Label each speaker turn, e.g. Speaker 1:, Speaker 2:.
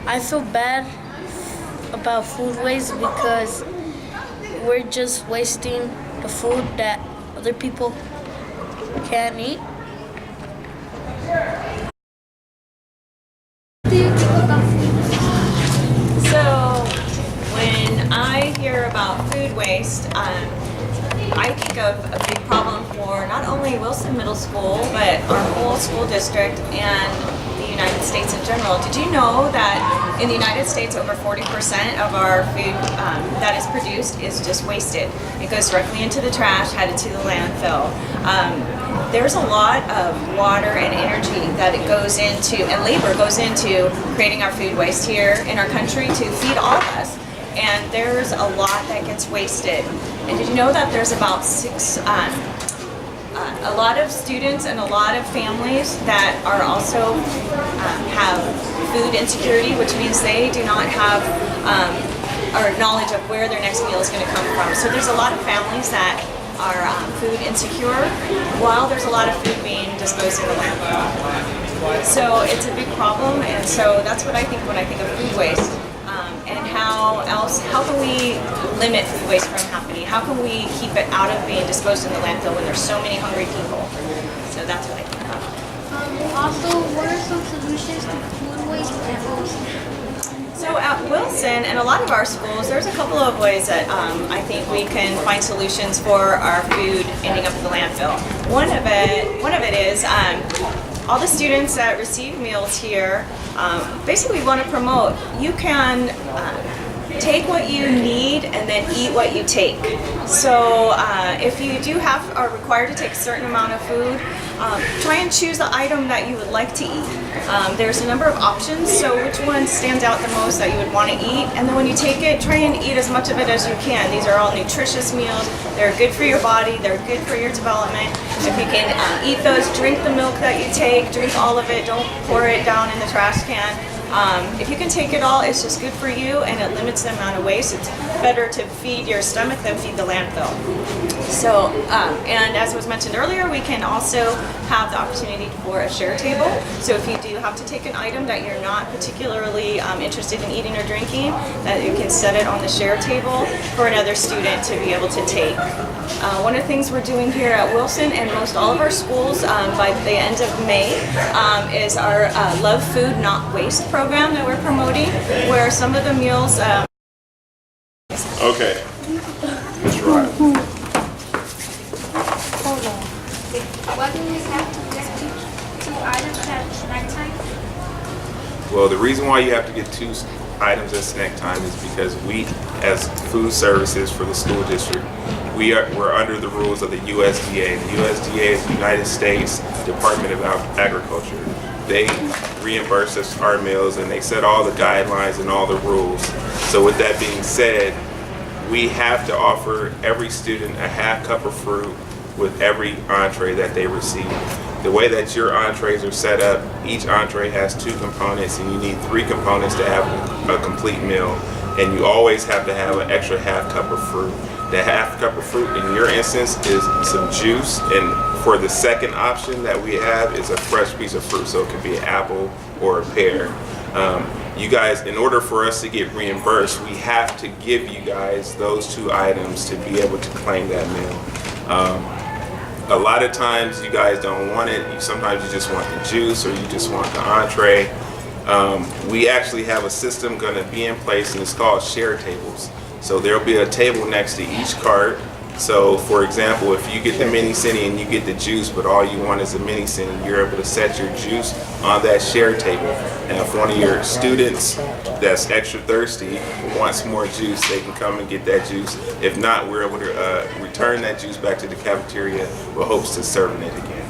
Speaker 1: I feel bad about food waste because we're just wasting the food that other people can't eat.
Speaker 2: What do you think about food waste?
Speaker 3: So when I hear about food waste, I think of a big problem for not only Wilson Middle School, but our whole school district and the United States in general. Did you know that in the United States, over 40% of our food that is produced is just wasted? It goes directly into the trash, headed to the landfill. There's a lot of water and energy that it goes into, and labor goes into creating our food waste here in our country to feed all of us. And there's a lot that gets wasted. And did you know that there's about a lot of students and a lot of families that are also have food insecurity, which means they do not have or knowledge of where their next meal is going to come from. So there's a lot of families that are food insecure while there's a lot of food being disposed in the landfill. So it's a big problem, and so that's what I think when I think of food waste. And how can we limit food waste from happening? How can we keep it out of being disposed in the landfill when there's so many hungry people? So that's what I think of.
Speaker 2: Also, what are some solutions to food waste at Wilson?
Speaker 3: So at Wilson and a lot of our schools, there's a couple of ways that I think we can find solutions for our food ending up in the landfill. One of it is all the students that receive meals here, basically we want to promote, you can take what you need and then eat what you take. So if you are required to take a certain amount of food, try and choose the item that you would like to eat. There's a number of options, so which one stands out the most that you would want to eat, and then when you take it, try and eat as much of it as you can. These are all nutritious meals. They're good for your body, they're good for your development. If you can eat those, drink the milk that you take, drink all of it, don't pour it down in the trash can. If you can take it all, it's just good for you and it limits the amount of waste. It's better to feed your stomach than feed the landfill. So, and as was mentioned earlier, we can also have the opportunity for a share table. So if you do have to take an item that you're not particularly interested in eating or drinking, that you can set it on the share table for another student to be able to take. One of the things we're doing here at Wilson and most all of our schools by the end of May is our Love Food Not Waste program that we're promoting, where some of the meals...
Speaker 4: Okay. That's right.
Speaker 2: Hold on. Why do we have to get two items at snack time?
Speaker 4: Well, the reason why you have to get two items at snack time is because we, as food services for the school district, we're under the rules of the USDA. The USDA is the United States Department of Agriculture. They reimburse us our meals and they set all the guidelines and all the rules. So with that being said, we have to offer every student a half cup of fruit with every entree that they receive. The way that your entrees are set up, each entree has two components and you need three components to have a complete meal. And you always have to have an extra half cup of fruit. The half cup of fruit in your instance is some juice, and for the second option that we have is a fresh piece of fruit, so it could be an apple or a pear. You guys, in order for us to get reimbursed, we have to give you guys those two items to be able to claim that meal. A lot of times you guys don't want it. Sometimes you just want the juice or you just want the entree. We actually have a system going to be in place, and it's called share tables. So there'll be a table next to each cart. So for example, if you get the mini cini and you get the juice, but all you want is a mini cini, you're able to set your juice on that share table. And if one of your students that's extra thirsty wants more juice, they can come and get that juice. If not, we're able to return that juice back to the cafeteria with hopes to serving it again.